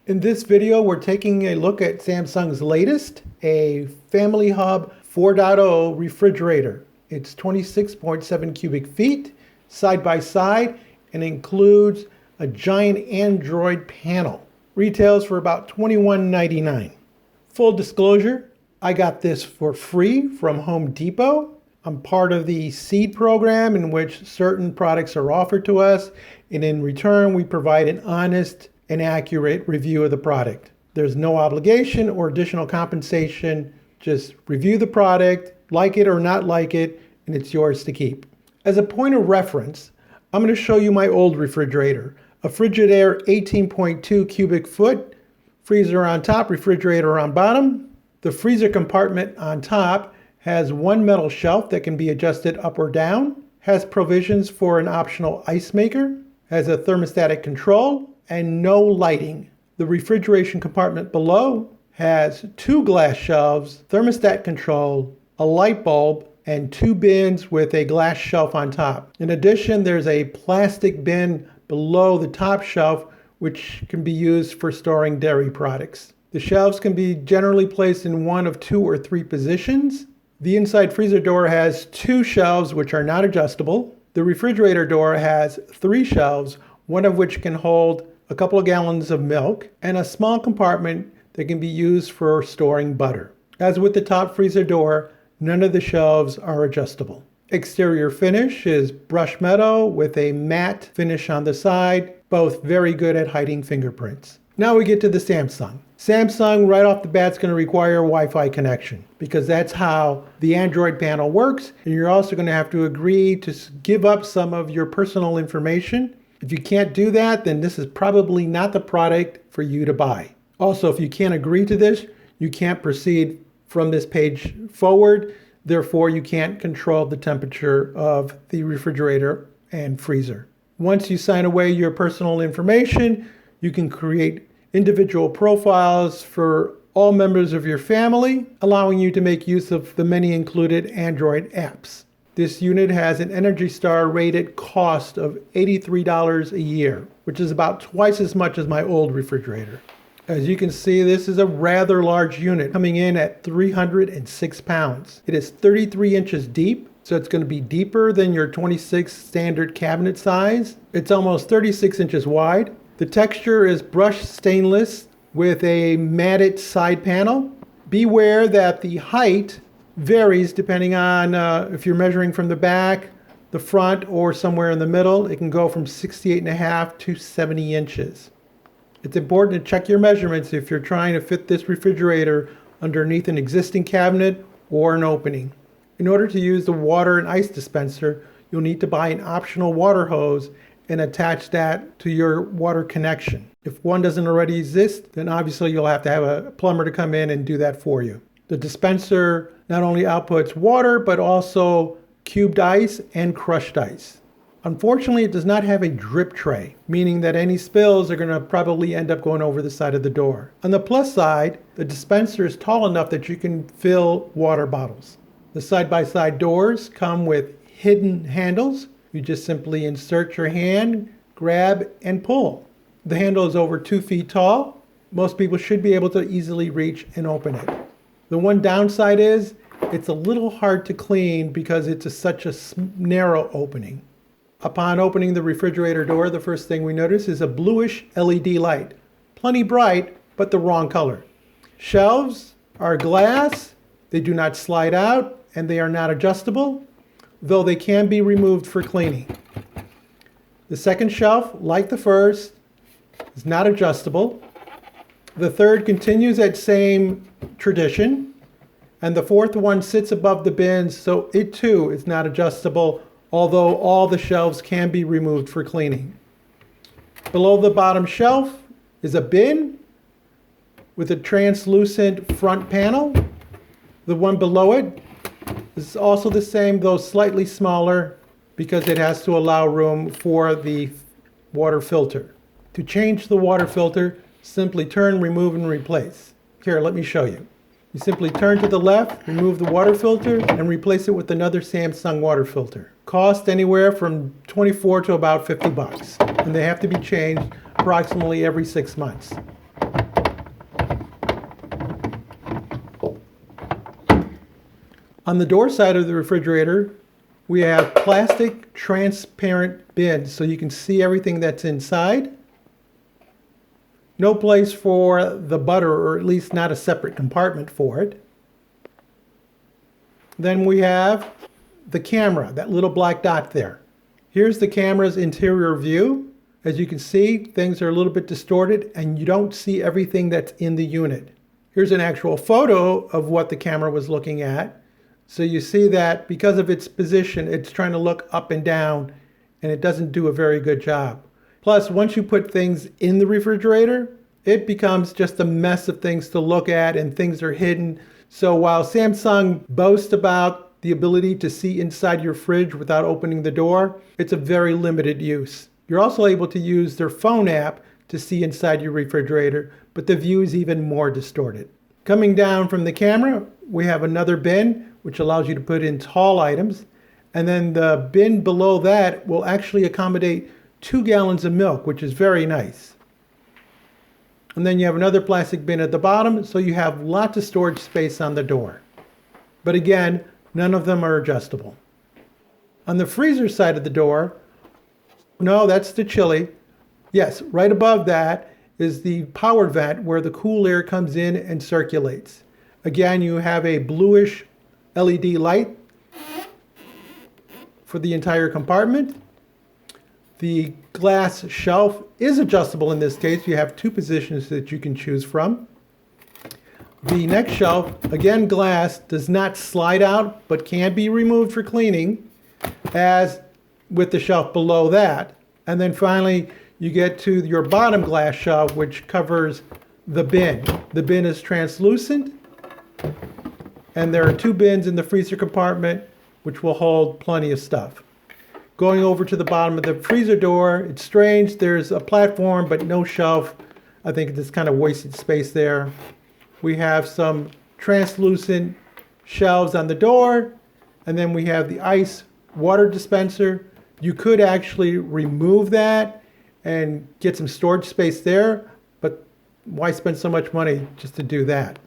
In this video, we're taking a look at Samsung's latest, a Family Hub 4.0 refrigerator. It's 26.7 cubic feet, side by side, and includes a giant Android panel. Retails for about $21.99. Full disclosure, I got this for free from Home Depot. I'm part of the seed program in which certain products are offered to us, and in return, we provide an honest and accurate review of the product. There's no obligation or additional compensation. Just review the product, like it or not like it, and it's yours to keep. As a point of reference, I'm going to show you my old refrigerator. A Frigidaire 18.2 cubic foot, freezer on top, refrigerator on bottom. The freezer compartment on top has one metal shelf that can be adjusted up or down, has provisions for an optional ice maker, has a thermostatic control, and no lighting. The refrigeration compartment below has two glass shelves, thermostat control, a light bulb, and two bins with a glass shelf on top. In addition, there's a plastic bin below the top shelf which can be used for storing dairy products. The shelves can be generally placed in one of two or three positions. The inside freezer door has two shelves which are not adjustable. The refrigerator door has three shelves, one of which can hold a couple of gallons of milk, and a small compartment that can be used for storing butter. As with the top freezer door, none of the shelves are adjustable. Exterior finish is brushed metal with a matte finish on the side, both very good at hiding fingerprints. Now we get to the Samsung. Samsung right off the bat is going to require a Wi-Fi connection because that's how the Android panel works, and you're also going to have to agree to give up some of your personal information. If you can't do that, then this is probably not the product for you to buy. Also, if you can't agree to this, you can't proceed from this page forward. Therefore, you can't control the temperature of the refrigerator and freezer. Once you sign away your personal information, you can create individual profiles for all members of your family, allowing you to make use of the many included Android apps. This unit has an Energy Star rated cost of $83 a year, which is about twice as much as my old refrigerator. As you can see, this is a rather large unit, coming in at 306 pounds. It is 33 inches deep, so it's going to be deeper than your 26 standard cabinet size. It's almost 36 inches wide. The texture is brushed stainless with a matted side panel. Beware that the height varies depending on if you're measuring from the back, the front, or somewhere in the middle. It can go from 68.5 to 70 inches. It's important to check your measurements if you're trying to fit this refrigerator underneath an existing cabinet or an opening. In order to use the water and ice dispenser, you'll need to buy an optional water hose and attach that to your water connection. If one doesn't already exist, then obviously you'll have to have a plumber to come in and do that for you. The dispenser not only outputs water, but also cubed ice and crushed ice. Unfortunately, it does not have a drip tray, meaning that any spills are going to probably end up going over the side of the door. On the plus side, the dispenser is tall enough that you can fill water bottles. The side-by-side doors come with hidden handles. You just simply insert your hand, grab, and pull. The handle is over 2 feet tall. Most people should be able to easily reach and open it. The one downside is it's a little hard to clean because it's such a narrow opening. Upon opening the refrigerator door, the first thing we notice is a bluish LED light. Plenty bright, but the wrong color. Shelves are glass. They do not slide out, and they are not adjustable, though they can be removed for cleaning. The second shelf, like the first, is not adjustable. The third continues that same tradition, and the fourth one sits above the bins, so it too is not adjustable, although all the shelves can be removed for cleaning. Below the bottom shelf is a bin with a translucent front panel. The one below it is also the same, though slightly smaller, because it has to allow room for the water filter. To change the water filter, simply turn, remove, and replace. Here, let me show you. You simply turn to the left, remove the water filter, and replace it with another Samsung water filter. Cost anywhere from $24 to about $50, and they have to be changed approximately every 6 months. On the door side of the refrigerator, we have plastic transparent bins so you can see everything that's inside. No place for the butter, or at least not a separate compartment for it. Then we have the camera, that little black dot there. Here's the camera's interior view. As you can see, things are a little bit distorted and you don't see everything that's in the unit. Here's an actual photo of what the camera was looking at. So you see that because of its position, it's trying to look up and down, and it doesn't do a very good job. Plus, once you put things in the refrigerator, it becomes just a mess of things to look at and things are hidden. So while Samsung boasts about the ability to see inside your fridge without opening the door, it's a very limited use. You're also able to use their phone app to see inside your refrigerator, but the view is even more distorted. Coming down from the camera, we have another bin, which allows you to put in tall items. And then the bin below that will actually accommodate 2 gallons of milk, which is very nice. And then you have another plastic bin at the bottom, so you have lots of storage space on the door. But again, none of them are adjustable. On the freezer side of the door, no, that's the chili. Yes, right above that is the power vent where the cool air comes in and circulates. Again, you have a bluish LED light for the entire compartment. The glass shelf is adjustable in this case. You have 2 positions that you can choose from. The next shelf, again glass, does not slide out but can be removed for cleaning, as with the shelf below that. And then finally, you get to your bottom glass shelf, which covers the bin. The bin is translucent, and there are 2 bins in the freezer compartment, which will hold plenty of stuff. Going over to the bottom of the freezer door, it's strange. There's a platform, but no shelf. I think it's kind of wasted space there. We have some translucent shelves on the door, and then we have the ice water dispenser. You could actually remove that and get some storage space there, but why spend so much money just to do that?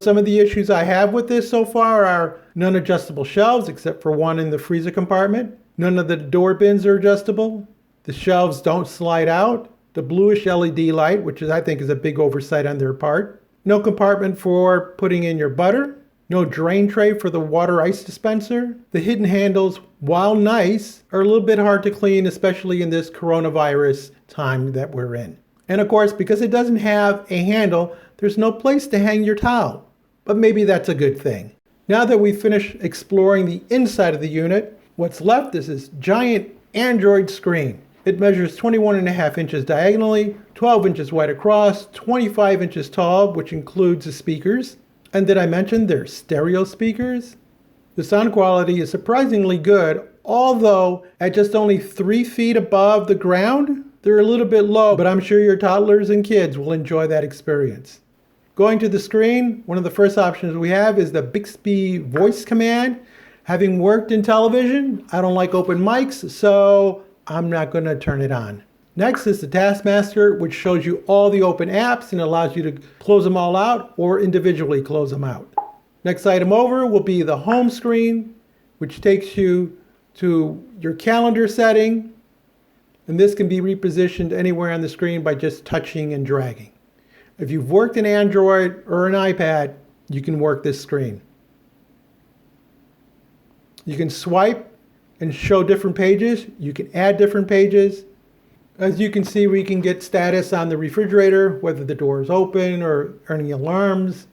Some of the issues I have with this so far are none adjustable shelves, except for one in the freezer compartment. None of the door bins are adjustable. The shelves don't slide out. The bluish LED light, which I think is a big oversight on their part. No compartment for putting in your butter. No drain tray for the water ice dispenser. The hidden handles, while nice, are a little bit hard to clean, especially in this coronavirus time that we're in. And of course, because it doesn't have a handle, there's no place to hang your towel. But maybe that's a good thing. Now that we've finished exploring the inside of the unit, what's left is this giant Android screen. It measures 21.5 inches diagonally, 12 inches wide across, 25 inches tall, which includes the speakers. And did I mention they're stereo speakers? The sound quality is surprisingly good, although at just only 3 feet above the ground, they're a little bit low, but I'm sure your toddlers and kids will enjoy that experience. Going to the screen, one of the first options we have is the Bixby voice command. Having worked in television, I don't like open mics, so I'm not going to turn it on. Next is the Taskmaster, which shows you all the open apps and allows you to close them all out or individually close them out. Next item over will be the home screen, which takes you to your calendar setting. And this can be repositioned anywhere on the screen by just touching and dragging. If you've worked in Android or an iPad, you can work this screen. You can swipe and show different pages. You can add different pages. As you can see, we can get status on the refrigerator, whether the door is open or any alarms.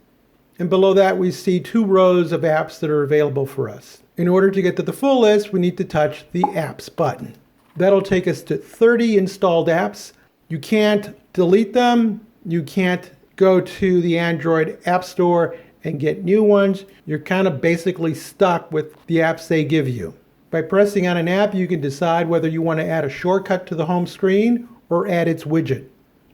And below that, we see 2 rows of apps that are available for us. In order to get to the full list, we need to touch the Apps button. That'll take us to 30 installed apps. You can't delete them. You can't go to the Android App Store and get new ones. You're kind of basically stuck with the apps they give you. By pressing on an app, you can decide whether you want to add a shortcut to the home screen or add its widget.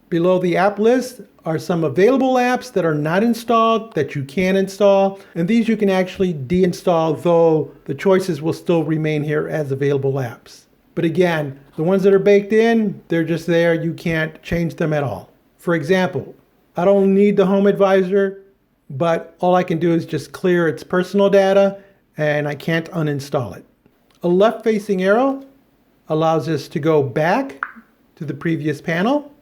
Below the app list are some available apps that are not installed that you can install, and these you can actually deinstall, though the choices will still remain here as available apps. But again, the ones that are baked in, they're just there. You can't change them at all. For example, I don't need the Home Advisor, but all I can do is just clear its personal data, and I can't uninstall it. A left-facing arrow allows us to go back to the previous panel.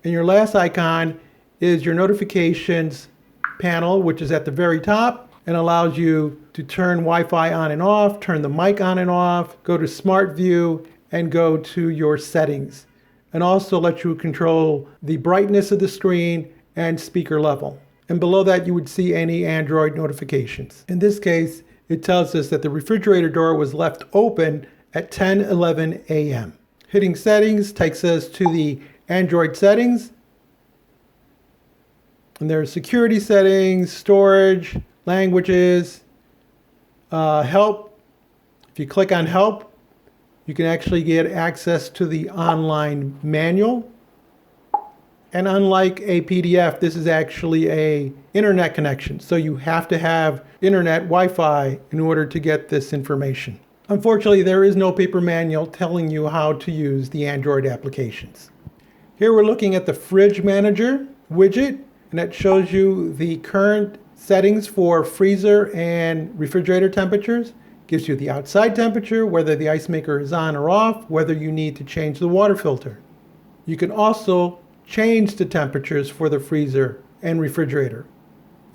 And your last icon is your notifications panel, which is at the very top and allows you to turn Wi-Fi on and off, turn the mic on and off, go to Smart View, and go to your settings. And also lets you control the brightness of the screen and speaker level. And below that, you would see any Android notifications. In this case, it tells us that the refrigerator door was left open at 10:11 a.m. Hitting settings takes us to the Android settings. And there's security settings, storage, languages, help. If you click on help, you can actually get access to the online manual. And unlike a PDF, this is actually a internet connection. So you have to have internet Wi-Fi in order to get this information. Unfortunately, there is no paper manual telling you how to use the Android applications. Here we're looking at the Fridge Manager widget, and it shows you the current settings for freezer and refrigerator temperatures. Gives you the outside temperature, whether the ice maker is on or off, whether you need to change the water filter. You can also change the temperatures for the freezer and refrigerator.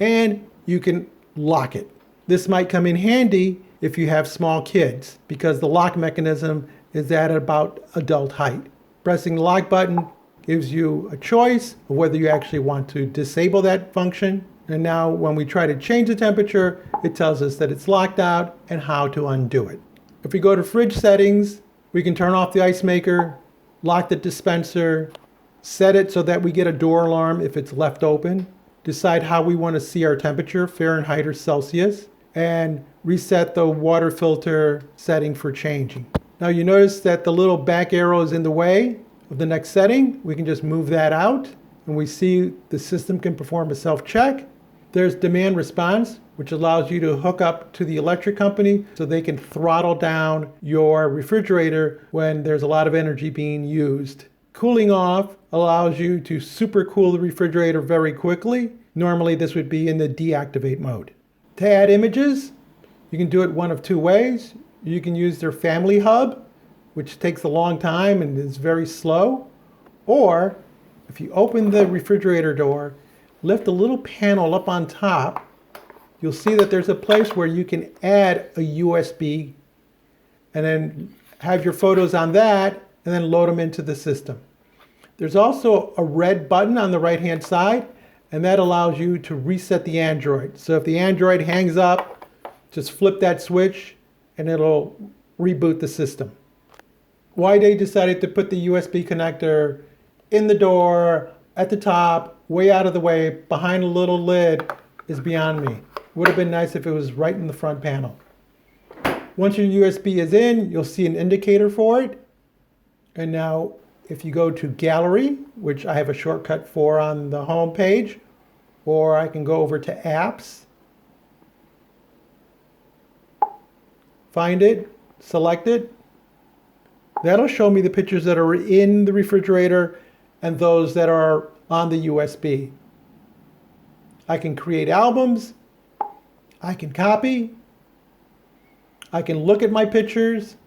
And you can lock it. This might come in handy if you have small kids, because the lock mechanism is at about adult height. Pressing the lock button gives you a choice of whether you actually want to disable that function. And now when we try to change the temperature, it tells us that it's locked out and how to undo it. If we go to fridge settings, we can turn off the ice maker, lock the dispenser, set it so that we get a door alarm if it's left open, decide how we want to see our temperature, Fahrenheit or Celsius, and reset the water filter setting for changing. Now you notice that the little back arrow is in the way of the next setting. We can just move that out, and we see the system can perform a self-check. There's demand response, which allows you to hook up to the electric company so they can throttle down your refrigerator when there's a lot of energy being used. Cooling off allows you to supercool the refrigerator very quickly. Normally this would be in the deactivate mode. To add images, you can do it one of two ways. You can use their family hub, which takes a long time and is very slow. Or if you open the refrigerator door, lift a little panel up on top, you'll see that there's a place where you can add a USB and then have your photos on that and then load them into the system. There's also a red button on the right-hand side, and that allows you to reset the Android. So if the Android hangs up, just flip that switch and it'll reboot the system. Why they decided to put the USB connector in the door, at the top, way out of the way, behind a little lid is beyond me. Would have been nice if it was right in the front panel. Once your USB is in, you'll see an indicator for it. And now if you go to Gallery, which I have a shortcut for on the home page, or I can go over to Apps, find it, select it. That'll show me the pictures that are in the refrigerator and those that are on the USB. I can create albums, I can copy, I can look at my pictures,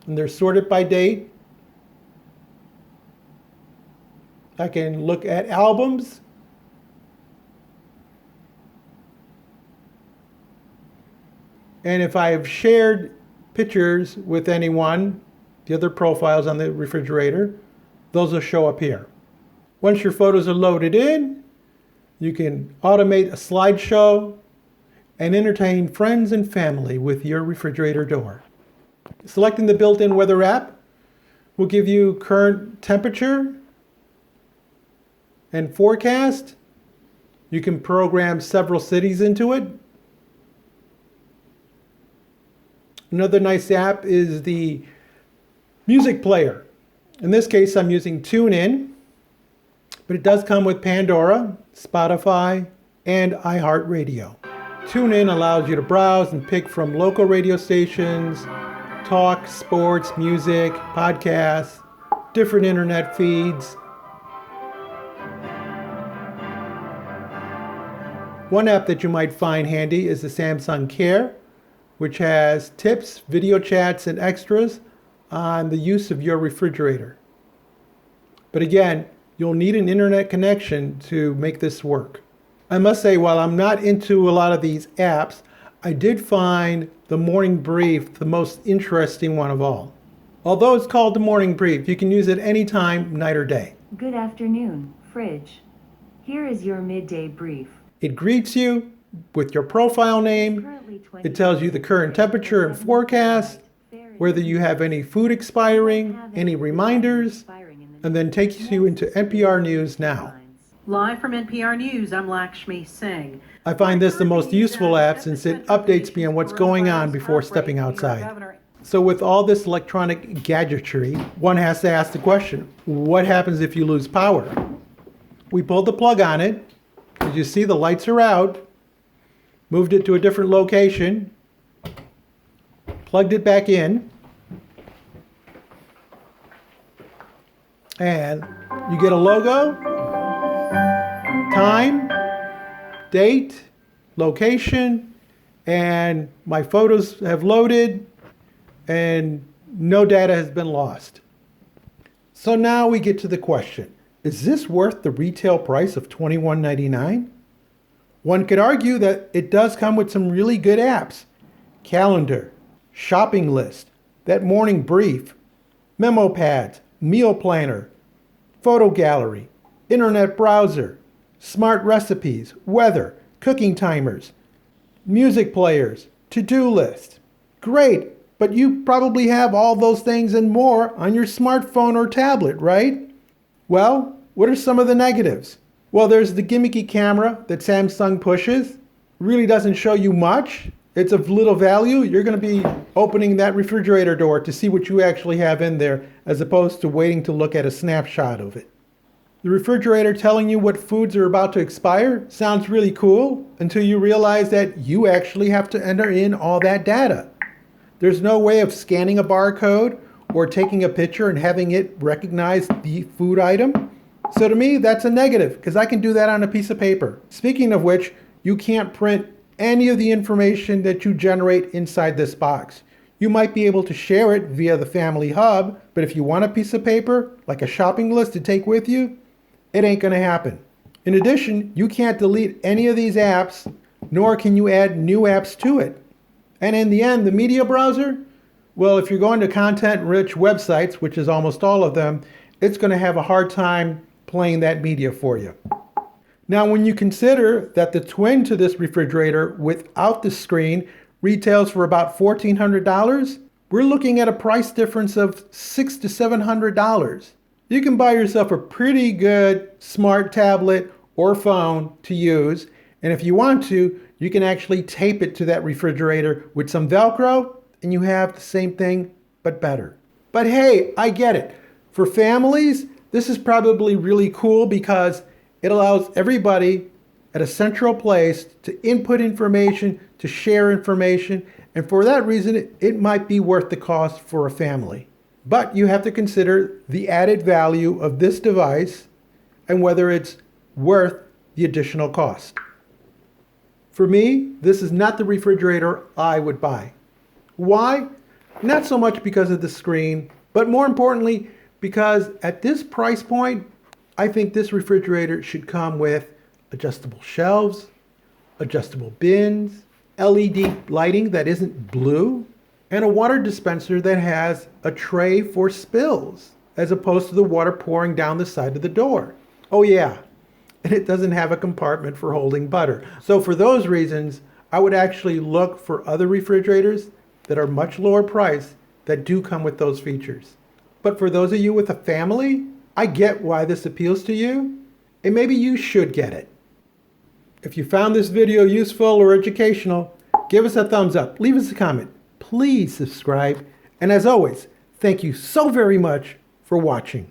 and they're sorted by date. I can look at albums. And if I have shared pictures with anyone, the other profiles on the refrigerator, those will show up here. Once your photos are loaded in, you can automate a slideshow and entertain friends and family with your refrigerator door. Selecting the built-in weather app will give you current temperature and forecast. You can program several cities into it. Another nice app is the music player. In this case, I'm using TuneIn, but it does come with Pandora, Spotify, and iHeartRadio. TuneIn allows you to browse and pick from local radio stations, talk, sports, music, podcasts, different internet feeds. One app that you might find handy is the Samsung Care, which has tips, video chats, and extras on the use of your refrigerator. But again, you'll need an internet connection to make this work. I must say, while I'm not into a lot of these apps, I did find the Morning Brief the most interesting one of all. Although it's called the Morning Brief, you can use it anytime, night or day. Good afternoon, Fridge. Here is your midday brief. It greets you with your profile name. It tells you the current temperature and forecast, whether you have any food expiring, any reminders, and then takes you into NPR News Now. Live from NPR News, I'm Lakshmi Singh. I find this the most useful app since it updates me on what's going on before stepping outside. So with all this electronic gadgetry, one has to ask the question, what happens if you lose power? We pulled the plug on it. As you see, the lights are out. Moved it to a different location. Plugged it back in. And you get a logo, time, date, location, and my photos have loaded and no data has been lost. So now we get to the question, is this worth the retail price of $21.99? One could argue that it does come with some really good apps. Calendar, shopping list, that morning brief, memo pads, meal planner, photo gallery, internet browser, smart recipes, weather, cooking timers, music players, to-do list. Great, but you probably have all those things and more on your smartphone or tablet, right? Well, what are some of the negatives? Well, there's the gimmicky camera that Samsung pushes. Really doesn't show you much. It's of little value. You're going to be opening that refrigerator door to see what you actually have in there, as opposed to waiting to look at a snapshot of it. The refrigerator telling you what foods are about to expire sounds really cool until you realize that you actually have to enter in all that data. There's no way of scanning a barcode or taking a picture and having it recognize the food item. So to me, that's a negative, because I can do that on a piece of paper. Speaking of which, you can't print any of the information that you generate inside this box. You might be able to share it via the family hub, but if you want a piece of paper, like a shopping list to take with you, it ain't gonna happen. In addition, you can't delete any of these apps, nor can you add new apps to it. And in the end, the media browser, well, if you're going to content-rich websites, which is almost all of them, it's gonna have a hard time playing that media for you. Now, when you consider that the twin to this refrigerator without the screen retails for about $1,400, we're looking at a price difference of $600 to $700. You can buy yourself a pretty good smart tablet or phone to use, and if you want to, you can actually tape it to that refrigerator with some Velcro, and you have the same thing, but better. But hey, I get it. For families, this is probably really cool because it allows everybody at a central place to input information, to share information, and for that reason, it might be worth the cost for a family. But you have to consider the added value of this device and whether it's worth the additional cost. For me, this is not the refrigerator I would buy. Why? Not so much because of the screen, but more importantly, because at this price point, I think this refrigerator should come with adjustable shelves, adjustable bins, LED lighting that isn't blue, and a water dispenser that has a tray for spills, as opposed to the water pouring down the side of the door. Oh yeah, and it doesn't have a compartment for holding butter. So for those reasons, I would actually look for other refrigerators that are much lower priced that do come with those features. But for those of you with a family, I get why this appeals to you, and maybe you should get it. If you found this video useful or educational, give us a thumbs up, leave us a comment, please subscribe, and as always, thank you so very much for watching.